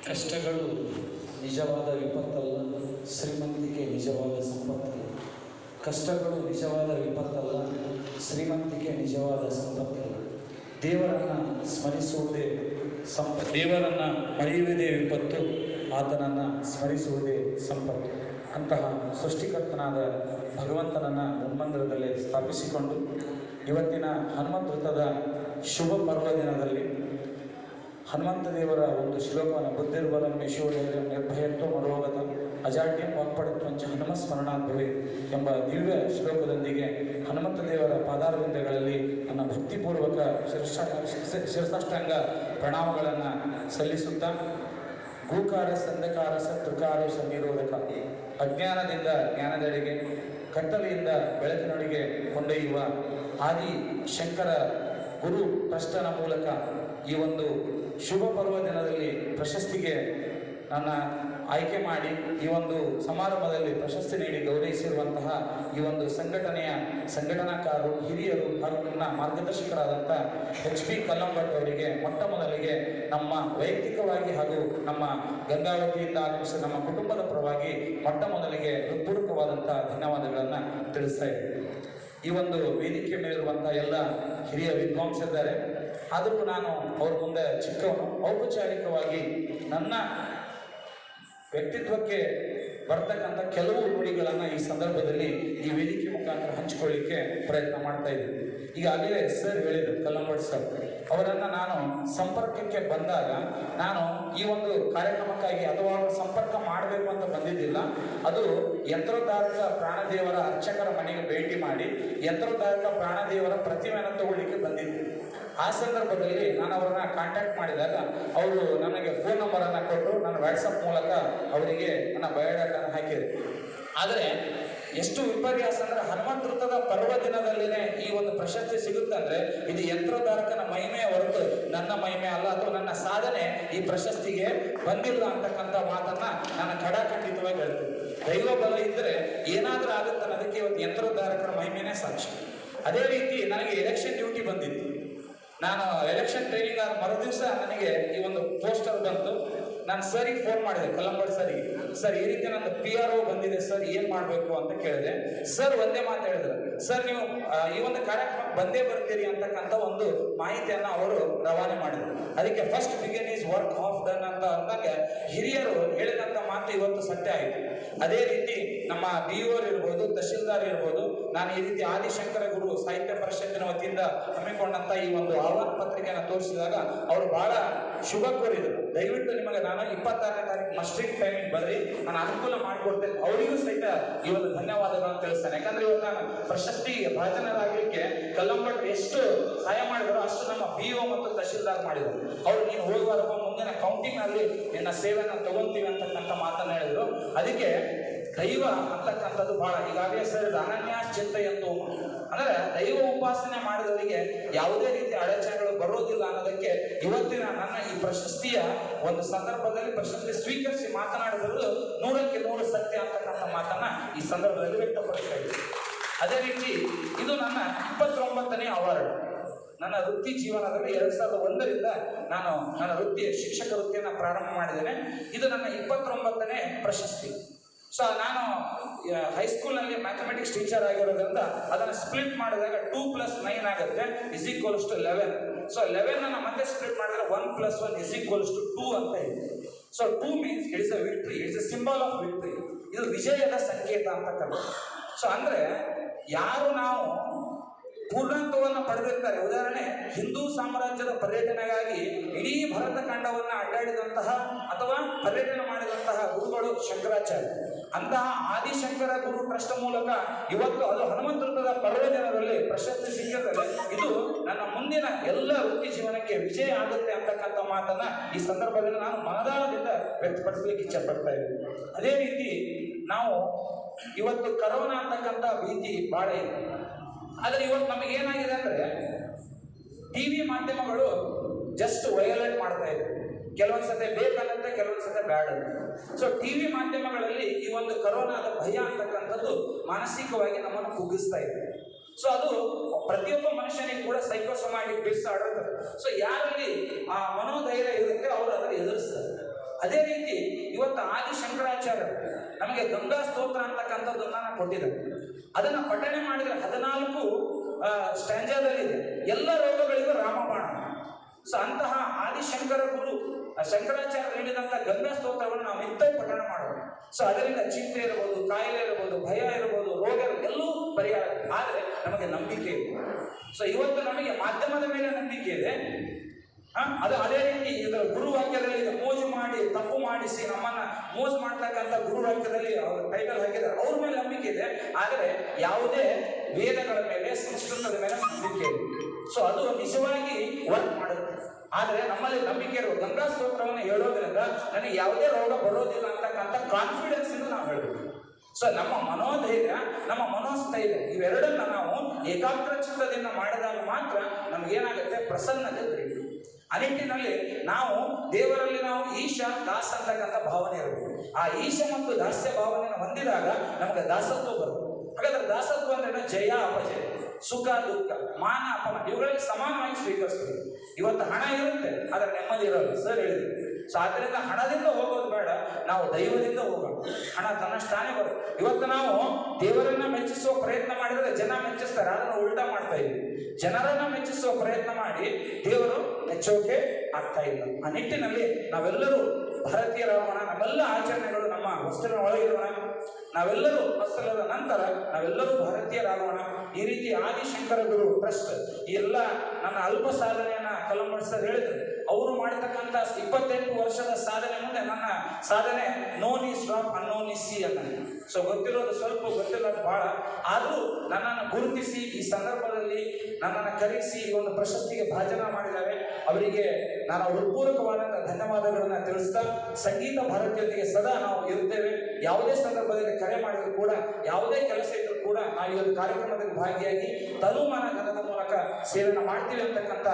ಕಷ್ಟಗಳು ನಿಜವಾದ ವಿಪತ್ತಲ್ಲ, ಶ್ರೀಮಂತಿಕೆ ನಿಜವಾದ ಸಂಪತ್ತು. ಕಷ್ಟಗಳು ನಿಜವಾದ ವಿಪತ್ತಲ್ಲ, ಶ್ರೀಮಂತಿಕೆ ನಿಜವಾದ ಸಂಪತ್ತು. ದೇವರನ್ನು ಸ್ಮರಿಸುವುದೇ ದೇವರನ್ನು ಮರೆಯುವುದೇ ವಿಪತ್ತು, ಆತನನ್ನು ಸ್ಮರಿಸುವುದೇ ಸಂಪತ್ತು. ಅಂತಹ ಸೃಷ್ಟಿಕರ್ತನಾದ ಭಗವಂತನನ್ನು ಮುನ್ಮಂದಿರದಲ್ಲಿ ಸ್ಥಾಪಿಸಿಕೊಂಡು ಇವತ್ತಿನ ಹನುಮಂತ ವೃತ್ತದ ಶುಭ ಪರ್ವ ದಿನದಲ್ಲಿ ಹನುಮಂತ ದೇವರ ಒಂದು ಶ್ಲೋಕವನ್ನು ಬುದ್ಧಿರ್ಬಲಂ ಯಶೋಧೈರ್ಯಂ ನಿರ್ಭಯತ್ವ ಮನೋಗತ ಅಜಾಡ್ಯಂ ವಾಕ್ಪಡತ್ವಂಚ ಹನುಮಸ್ಮರಣಾದ್ಭವೆ ಎಂಬ ದಿವ್ಯ ಶ್ಲೋಕದೊಂದಿಗೆ ಹನುಮಂತ ದೇವರ ಪಾದಾರವಿಂದಗಳಲ್ಲಿ ನನ್ನ ಭಕ್ತಿಪೂರ್ವಕ ಶಿರಸಾಷ್ಟಾಂಗ ಪ್ರಣಾಮಗಳನ್ನು ಸಲ್ಲಿಸುತ್ತಾ, ಗೂಕಾರ ಸಂಧಕಾರ ಸತ್ಕಾರ ಸನ್ನಿರೋಧಕ, ಅಜ್ಞಾನದಿಂದ ಜ್ಞಾನದೆಡೆಗೆ, ಕತ್ತಲೆಯಿಂದ ಬೆಳಕಿನೊಡೆಗೆ ಕೊಂಡೊಯ್ಯುವ ಆದಿ ಶಂಕರ ಗುರು ಟ್ರಸ್ಟನ ಮೂಲಕ ಈ ಒಂದು ಶುಭ ಪರ್ವ ದಿನದಲ್ಲಿ ಪ್ರಶಸ್ತಿಗೆ ನನ್ನ ಆಯ್ಕೆ ಮಾಡಿ ಈ ಒಂದು ಸಮಾರಂಭದಲ್ಲಿ ಪ್ರಶಸ್ತಿ ನೀಡಿ ಗೌರವಿಸಿರುವಂತಹ ಈ ಒಂದು ಸಂಘಟನೆಯ ಸಂಘಟನಾಕಾರರು, ಹಿರಿಯರು ಹಾಗೂ ನನ್ನ ಮಾರ್ಗದರ್ಶಕರಾದಂಥ HP ಕಲ್ಲಂಭಟ್ ಅವರಿಗೆ ಮೊಟ್ಟ ಮೊದಲಿಗೆ ನಮ್ಮ ವೈಯಕ್ತಿಕವಾಗಿ ಹಾಗೂ ನಮ್ಮ ಗಂಗಾವತಿಯಿಂದ ಆಗಮಿಸಿದ ನಮ್ಮ ಕುಟುಂಬದ ಪರವಾಗಿ ಮೊಟ್ಟ ಮೊದಲಿಗೆ ಹೃತ್ಪೂರ್ವಕವಾದಂಥ ಧನ್ಯವಾದಗಳನ್ನು ತಿಳಿಸ್ತಾ ಇದ್ದೀನಿ. ಈ ಒಂದು ವೇದಿಕೆ ಮೇಲಿರುವಂಥ ಎಲ್ಲ ಹಿರಿಯ ವಿದ್ವಾಂಸರಿದ್ದಾರೆ. ಆದರೂ ನಾನು ಅವ್ರ ಮುಂದೆ ಚಿಕ್ಕವನು. ಔಪಚಾರಿಕವಾಗಿ ನನ್ನ ವ್ಯಕ್ತಿತ್ವಕ್ಕೆ ಬರ್ತಕ್ಕಂಥ ಕೆಲವು ನುಡಿಗಳನ್ನು ಈ ಸಂದರ್ಭದಲ್ಲಿ ಈ ವೇದಿಕೆ ಮುಖಾಂತರ ಹಂಚಿಕೊಳ್ಳಿಕ್ಕೆ ಪ್ರಯತ್ನ ಮಾಡ್ತಾ ಇದ್ದೀನಿ. ಈಗಾಗಲೇ ಸರ್ ಹೇಳಿದರು, ಕಲ್ಲಂಭಟ್ ಸರ್ ಅವರನ್ನು ನಾನು ಸಂಪರ್ಕಕ್ಕೆ ಬಂದಾಗ ನಾನು ಈ ಒಂದು ಕಾರ್ಯಕ್ರಮಕ್ಕಾಗಿ ಅಥವಾ ಸಂಪರ್ಕ ಮಾಡಬೇಕು ಅಂತ ಬಂದಿದ್ದಿಲ್ಲ. ಅದು ಯಂತ್ರೋದ್ಧಾರಕ ಪ್ರಾಣದೇವರ ಅರ್ಚಕರ ಮನೆಗೆ ಭೇಟಿ ಮಾಡಿ ಯಂತ್ರೋದ್ಧಾರಕ ಪ್ರಾಣದೇವರ ಪ್ರತಿಮೆಯನ್ನು ತಗೊಳ್ಳಿಕ್ಕೆ ಬಂದಿದ್ದೆ. ಆ ಸಂದರ್ಭದಲ್ಲಿ ನಾನು ಅವರನ್ನ ಕಾಂಟ್ಯಾಕ್ಟ್ ಮಾಡಿದಾಗ ಅವರು ನನಗೆ ಫೋನ್ ನಂಬರನ್ನು ಕೊಟ್ಟು ನನ್ನ ವಾಟ್ಸಪ್ ಮೂಲಕ ಅವರಿಗೆ ನನ್ನ ಬಯೋಡಾಟಾನ ಹಾಕಿದೆ. ಆದರೆ ಎಷ್ಟು ವಿಪರ್ಯಾಸ ಅಂದರೆ ಹನುಮಂತ ವೃತ್ತದ ಪರ್ವ ದಿನದಲ್ಲಿನೇ ಈ ಒಂದು ಪ್ರಶಸ್ತಿ ಸಿಗುತ್ತಂದ್ರೆ ಇದು ಯಂತ್ರೋದ್ಧಾರಕನ ಮಹಿಮೆಯ ಹೊರತು ನನ್ನ ಮಹಿಮೆ ಅಲ್ಲ, ಅಥವಾ ನನ್ನ ಸಾಧನೆ ಈ ಪ್ರಶಸ್ತಿಗೆ ಬಂದಿಲ್ಲ ಅಂತಕ್ಕಂಥ ಮಾತನ್ನ ನಾನು ಖಡಾಖಂಡಿತವಾಗಿ ಹೇಳ್ತೀನಿ. ದೈವ ಬಲ ಇದ್ದರೆ ಏನಾದರೂ ಆಗುತ್ತೆ ಅನ್ನೋದಕ್ಕೆ ಇವತ್ತು ಯಂತ್ರೋದ್ಧಾರಕರ ಮಹಿಮೆನೇ ಸಾಕ್ಷಿ. ಅದೇ ರೀತಿ ನನಗೆ ಎಲೆಕ್ಷನ್ ಡ್ಯೂಟಿ ಬಂದಿತ್ತು. ನಾನು ಎಲೆಕ್ಷನ್ ಟ್ರೈನಿಂಗ್ ಆದ ಮರುದಿವಸ ನನಗೆ ಈ ಒಂದು ಪೋಸ್ಟರ್ ಬಂತು. ನಾನು ಸರಿಗೆ ಫೋನ್ ಮಾಡಿದೆ, ಕಲ್ಲಂಭಟ್ ಸರಿಗೆ, ಸರ್ ಈ ರೀತಿ ನನ್ನ PRO ಬಂದಿದೆ ಸರ್, ಏನು ಮಾಡಬೇಕು ಅಂತ ಕೇಳಿದೆ. ಸರ್ ಒಂದೇ ಮಾತು ಹೇಳಿದ್ರು, ಸರ್ ನೀವು ಈ ಒಂದು ಕಾರ್ಯಕ್ರಮಕ್ಕೆ ಬಂದೇ ಬರ್ತೀರಿ ಅಂತಕ್ಕಂಥ ಒಂದು ಮಾಹಿತಿಯನ್ನು ಅವರು ರವಾನೆ ಮಾಡಿದರು. ಅದಕ್ಕೆ first begin is work of done ಅಂತ ಅಂದಾಗ ಹಿರಿಯರು ಹೇಳಿದಂಥ ಮಾತು ಇವತ್ತು ಸತ್ಯ ಆಯಿತು. ಅದೇ ರೀತಿ ನಮ್ಮ BO ಇರ್ಬೋದು, ತಹಶೀಲ್ದಾರ್ ಇರ್ಬೋದು, ನಾನು ಈ ರೀತಿ ಆದಿಶಂಕರ ಗುರು ಸಾಹಿತ್ಯ ಪರಿಷತ್ತಿನ ವತಿಯಿಂದ ಹಮ್ಮಿಕೊಂಡಂಥ ಈ ಒಂದು ಆಹ್ವಾನ ಪತ್ರಿಕೆಯನ್ನು ತೋರಿಸಿದಾಗ ಅವರು ಬಹಳ ಶುಭ ಕೋರಿದರು. ದಯವಿಟ್ಟು ನಿಮಗೆ ನಾನು 26ನೇ ತಾರೀಕು ಮಸ್ಟ್ರಿಂಗ್ ಟೈಮಿಗೆ ಬರ್ರಿ, ನಾನು ಅನುಕೂಲ ಮಾಡಿಕೊಡ್ತೇನೆ. ಅವರಿಗೂ ಸಹಿತ ಈ ಒಂದು ಧನ್ಯವಾದಗಳನ್ನು ತಿಳಿಸ್ತೇನೆ. ಯಾಕಂದ್ರೆ ಇವತ್ತು ನಾನು ಪ್ರಶಸ್ತಿ ಭಾಜನರಾಗಲಿಕ್ಕೆ ಕಲ್ಲಂಭಟ್ ಎಷ್ಟು ಸಹಾಯ ಮಾಡಿದ್ರು ಅಷ್ಟು ನಮ್ಮ BO ಮತ್ತು ತಹಶೀಲ್ದಾರ್ ಮಾಡಿದರು. ಅವರು ನೀನು ಹೋಗುವಾಗ ಮುಂದಿನ ಕೌಂಟಿಂಗ್ ನಲ್ಲಿ ನಿನ್ನ ಸೇವೆಯನ್ನು ತಗೊಂತೀವಿ ಅಂತಕ್ಕಂಥ ಮಾತನ್ನು ಹೇಳಿದ್ರು. ಅದಕ್ಕೆ ದೈವ ಅಂತಕ್ಕಂಥದ್ದು ಬಹಳ ಈಗಾಗಲೇ ಸರ್ ಅನನ್ಯಾಶ್ಚಿಂತ ಎಂದು ಅಂದ್ರೆ ದೈವ ಉಪಾಸನೆ ಮಾಡಿದವರಿಗೆ ಯಾವುದೇ ರೀತಿ ಅಡಚಣೆಗಳು ಬರೋದಿಲ್ಲ ಅನ್ನೋದಕ್ಕೆ ಇವತ್ತಿನ ನನ್ನ ಈ ಪ್ರಶಸ್ತಿಯ ಒಂದು ಸಂದರ್ಭದಲ್ಲಿ ಪ್ರಶಸ್ತಿ ಸ್ವೀಕರಿಸಿ ಮಾತನಾಡಿದ್ರು 100ಕ್ಕೆ 100 ಸತ್ಯ ಅಂತಕ್ಕಂಥ ಮಾತನ್ನ ಈ ಸಂದರ್ಭದಲ್ಲಿ ವ್ಯಕ್ತಪಡಿಸ್ತಾ ಇದ್ದೀನಿ. ಅದೇ ರೀತಿ ಇದು ನನ್ನ 29ನೇ ಅವಾರ್ಡ್. ನನ್ನ ವೃತ್ತಿ ಜೀವನದಲ್ಲಿ 2001ರಿಂದ ನಾನು ನನ್ನ ವೃತ್ತಿಯ ಶಿಕ್ಷಕ ವೃತ್ತಿಯನ್ನು ಪ್ರಾರಂಭ ಮಾಡಿದ್ದೇನೆ. ಇದು ನನ್ನ 29ನೇ ಪ್ರಶಸ್ತಿ. ಸೊ ನಾನು ಹೈಸ್ಕೂಲ್ನಲ್ಲಿ ಮ್ಯಾಥಮೆಟಿಕ್ಸ್ ಟೀಚರ್ ಆಗಿರೋದ್ರಿಂದ ಅದನ್ನು ಸ್ಪ್ಲಿಟ್ ಮಾಡಿದಾಗ 2 + 9 ಆಗುತ್ತೆ = 11. ಸೊ 11 ಮತ್ತೆ ಸ್ಪ್ಲಿಟ್ ಮಾಡಿದ್ರೆ 1 + 1 = 2 ಅಂತ ಇದೆ. So 2 means it is a victory, it's a symbol of victory. ಇದು ವಿಜಯದ ಸಂಕೇತ ಅಂತ ಕರೀತಾರೆ. ಸೊ ಅಂದ್ರೆ ಯಾರು ನಾವು ಪೂರ್ಣತ್ವವನ್ನು ಪಡೆದಿರ್ತಾರೆ, ಉದಾಹರಣೆ ಹಿಂದೂ ಸಾಮ್ರಾಜ್ಯದ ಪರ್ಯಟನೆಗಾಗಿ ಇಡೀ ಭರತ ಖಂಡವನ್ನು ಅಡ್ಡಾಡಿದಂತಹ ಅಥವಾ ಪರ್ಯಟನೆ ಮಾಡಿದಂತಹ ಗುರುಗಳು ಶಂಕರಾಚಾರ್ಯ. ಅಂತಹ ಆದಿಶಂಕರ ಗುರು ಟ್ರಸ್ಟ್ ಮೂಲಕ ಇವತ್ತು ಅದು ಹನುಮಂತ ವೃತ್ತದ ಪರ್ವ ದಿನದಲ್ಲಿ ಪ್ರಶಸ್ತಿ ಸಿಕ್ಕಿದರೆ ಇದು ನನ್ನ ಮುಂದಿನ ಎಲ್ಲ ವೃತ್ತಿ ಜೀವನಕ್ಕೆ ವಿಜಯ ಆಗುತ್ತೆ ಅಂತಕ್ಕಂಥ ಮಾತನ್ನ ಈ ಸಂದರ್ಭದಲ್ಲಿ ನಾನು ಮನದಾಳದಿಂದ ವ್ಯಕ್ತಪಡಿಸಲಿಕ್ಕೆ ಇಚ್ಛೆ ಪಡ್ತಾ ಇದ್ದೀನಿ. ಅದೇ ರೀತಿ ನಾವು ಇವತ್ತು ಕರೋನಾ ಅಂತಕ್ಕಂಥ ಭೀತಿ ಬಹಳ ಇದೆ. ಆದರೆ ಇವತ್ತು ನಮಗೆ ಏನಾಗಿದೆ ಅಂದರೆ TV ಮಾಧ್ಯಮಗಳು ಜಸ್ಟ್ ವೈಲೇಟ್ ಮಾಡ್ತಾ ಇದೆ. ಕೆಲವೊಂದ್ಸತೆ ಬೇಕನ್ನತ್ತೆ, ಕೆಲವೊಂದ್ಸತೆ ಬ್ಯಾಡ್ ಅಂತ. ಸೊ TV ಮಾಧ್ಯಮಗಳಲ್ಲಿ ಈ ಒಂದು ಕರೋನಾದ ಭಯ ಅಂತಕ್ಕಂಥದ್ದು ಮಾನಸಿಕವಾಗಿ ನಮ್ಮನ್ನು ಕುಗ್ಗಿಸ್ತಾ ಇದೆ. ಸೊ ಅದು ಪ್ರತಿಯೊಬ್ಬ ಮನುಷ್ಯನಿಗೆ ಕೂಡ ಸೈಕೋಸೊಮ್ಯಾಟಿಕ್ ಬಿಡಿಸಾಡುತ್ತದೆ. ಸೊ ಯಾರಲ್ಲಿ ಆ ಮನೋಧೈರ್ಯ ಇರುತ್ತೆ ಅವರು ಅದನ್ನು ಎದುರಿಸ್ತಾರೆ. ಅದೇ ರೀತಿ ಇವತ್ತು ಆದಿ ಶಂಕರಾಚಾರ್ಯ ನಮಗೆ ಗಂಗಾ ಸ್ತೋತ್ರ ಅಂತಕ್ಕಂಥದ್ದನ್ನ ಕೊಟ್ಟಿದ್ದಾರೆ. ಅದನ್ನ ಪಠಣೆ ಮಾಡಿದರೆ 14 ಸ್ಟ್ಯಾಂಜಾದಲ್ಲಿದೆ. ಎಲ್ಲ ರೋಗಗಳಿಗೂ ರಾಮಬಾಣ. ಸೊ ಅಂತಹ ಆದಿಶಂಕರ ಗುರು ಶಂಕರಾಚಾರ್ಯ ನೀಡಿದಂಥ ಗಂಗಾ ಸ್ತೋತ್ರವನ್ನು ನಾವು ನಿತ್ಯ ಪಠಣ ಮಾಡೋಣ. ಸೊ ಅದರಿಂದ ಚಿಂತೆ ಇರ್ಬೋದು, ಕಾಯಿಲೆ ಇರ್ಬೋದು, ಭಯ ಇರ್ಬೋದು, ರೋಗ ಎಲ್ಲವೂ ಪರಿಹಾರ. ಆದರೆ ನಮಗೆ ನಂಬಿಕೆ ಇದೆ. ಸೊ ಇವತ್ತು ನಮಗೆ ಮಾಧ್ಯಮದ ಮೇಲೆ ನಂಬಿಕೆ ಇದೆ. ಅದು ಅದೇ ರೀತಿ ಇದರ ಗುರುವಾಕ್ಯದಲ್ಲಿ ಇದೆ, ಮೋಜು ಮಾಡಿ ತಪ್ಪು ಮಾಡಿಸಿ ನಮ್ಮನ್ನ ಮೋಜು ಮಾಡ್ತಕ್ಕಂಥ ಗುರುವಾಕ್ಯದಲ್ಲಿ ಅವರು ಟೈಟಲ್ ಹಾಕಿದ್ದಾರೆ. ಅವ್ರ ಮೇಲೆ ನಂಬಿಕೆ ಇದೆ, ಆದರೆ ಯಾವುದೇ ವೇದಗಳ ಮೇಲೆ, ಸಂಸ್ಕೃತದ ಮೇಲೆ ನಂಬಿಕೆ ಇದೆ. ಸೊ ಅದು ನಿಜವಾಗಿ ವರ್ಕ್ ಮಾಡುತ್ತೆ. ಆದರೆ ನಮ್ಮಲ್ಲಿ ನಂಬಿಕೆ ಇರುವ ಗಂಗಾ ಸ್ತೋತ್ರವನ್ನು ಹೇಳೋದ್ರಿಂದ ನನಗೆ ಯಾವುದೇ ರೋಗ ಬರೋದಿಲ್ಲ ಅಂತಕ್ಕಂಥ ಕಾನ್ಫಿಡೆನ್ಸ್ ಇಂದ ನಾವು ಹೇಳಬೇಕು. ಸೊ ನಮ್ಮ ಮನೋಧೈರ್ಯ, ನಮ್ಮ ಮನೋಸ್ಥೈರ್ಯ ಇವೆರಡನ್ನ ನಾವು ಏಕಾಗ್ರ ಚಿತ್ತದಿಂದ ಮಾಡಿದಾಗ ಮಾತ್ರ ನಮಗೇನಾಗುತ್ತೆ, ಪ್ರಸನ್ನತೆ ದೊರೆಯುತ್ತೆ. ಆ ನಿಟ್ಟಿನಲ್ಲಿ ನಾವು ದೇವರಲ್ಲಿ ನಾವು ಈಶ ದಾಸ ಅಂತಕ್ಕಂಥ ಭಾವನೆ ಇರಬೇಕು. ಆ ಈಶ ಮತ್ತು ದಾಸ್ಯ ಭಾವನೆಯನ್ನು ಹೊಂದಿದಾಗ ನಮಗೆ ದಾಸತ್ವ ಬರುತ್ತೆ. ಹಾಗಾದ್ರೆ ದಾಸತ್ವ ಅಂದ್ರೆ ಜಯ ಅಪಜಯ, ಸುಖ ದುಃಖ, ಮಾನ ಅಪಮಾನ ಇವುಗಳಿಗೆ ಸಮಾನವಾಗಿ ಸ್ವೀಕರಿಸಬೇಕು. ಇವತ್ತು ಹಣ ಇರುತ್ತೆ, ಆದರೆ ನೆಮ್ಮದಿ ಇರೋಲ್ಲ ಸರ್ ಹೇಳಿದ್ರು. ಸೊ ಆದ್ದರಿಂದ ಹಣದಿಂದ ಹೋಗೋದು ಬೇಡ, ನಾವು ದೈವದಿಂದ ಹೋಗೋಣ. ಹಣ ತನ್ನಷ್ಟಾನೇ ಬರುತ್ತೆ. ಇವತ್ತು ನಾವು ದೇವರನ್ನ ಮೆಚ್ಚಿಸುವ ಪ್ರಯತ್ನ ಮಾಡಿದರೆ ಜನ ಮೆಚ್ಚಿಸ್ತಾರೆ, ಅದನ್ನು ಉಲ್ಟಾ ಮಾಡ್ತಾ ಇದ್ದೀವಿ. ಜನರನ್ನ ಮೆಚ್ಚಿಸುವ ಪ್ರಯತ್ನ ಮಾಡಿ ದೇವರು ಮೆಚ್ಚೋಕೆ ಆಗ್ತಾ ಇಲ್ಲ. ಆ ನಿಟ್ಟಿನಲ್ಲಿ ನಾವೆಲ್ಲರೂ ಭಾರತೀಯರಾಗೋಣ. ನಮ್ಮೆಲ್ಲ ಆಚರಣೆಗಳು ನಮ್ಮ ವಸ್ತ್ರದ ಒಳಗಿರೋಣ. ನಾವೆಲ್ಲರೂ ವಸ್ತ್ರದ ನಂತರ ನಾವೆಲ್ಲರೂ ಭಾರತೀಯರಾಗೋಣ. ಈ ರೀತಿ ಆದಿಶಂಕರ ಗುರು ಟ್ರಸ್ಟ್ ಈ ಎಲ್ಲ ನನ್ನ ಅಲ್ಪ ಸಾಧನೆಯನ್ನ ಕಲಂಬಡ್ ಸರ್ ಹೇಳಿದ್ರು. ಅವರು ಮಾಡಿರ್ತಕ್ಕಂಥ 28 ವರ್ಷದ ಸಾಧನೆ ಮುಂದೆ ನನ್ನ ಸಾಧನೆ known is drop unknown is sea ಅನ್ನ. ಸೊ ಗೊತ್ತಿರೋದು ಸ್ವಲ್ಪ, ಗೊತ್ತಿರೋದು ಬಹಳ. ಆದರೂ ನನ್ನನ್ನು ಗುರುತಿಸಿ ಈ ಸಂದರ್ಭದಲ್ಲಿ ನನ್ನನ್ನು ಕರೆಸಿ ಈ ಒಂದು ಪ್ರಶಸ್ತಿಗೆ ಭಾಜನ ಮಾಡಿದ್ದಾರೆ. ಅವರಿಗೆ ನಾನು ಹೃತ್ಪೂರ್ವಕವಾದಂಥ ಧನ್ಯವಾದಗಳನ್ನು ತಿಳಿಸ್ತಾ, ಸಂಗೀತ ಭಾರತಿಯೊಂದಿಗೆ ಸದಾ ನಾವು ಇರುತ್ತೇವೆ. ಯಾವುದೇ ಸಂದರ್ಭದಲ್ಲಿ ಕರೆ ಮಾಡಿದ್ರು ಕೂಡ, ಯಾವುದೇ ಕೆಲಸ ಇದ್ರೂ ಕೂಡ ನಾವು ಈ ಒಂದು ಕಾರ್ಯಕ್ರಮದಲ್ಲಿ ಭಾಗಿಯಾಗಿ ತನುಮಾನ ಧನದ ಮೂಲಕ ಸೇವೆಯನ್ನು ಮಾಡ್ತೀವಿ ಅಂತಕ್ಕಂಥ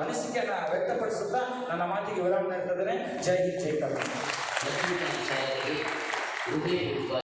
ಅನಿಸಿಕೆಯನ್ನು ವ್ಯಕ್ತಪಡಿಸುತ್ತಾ ನನ್ನ ಮಾತಿಗೆ ವಿರಾಮ ನೀಡ್ತಿದ್ದೇನೆ. ಜೈ ಹಿಂದ್, ಜೈ ಕರ್ನಾಟಕ.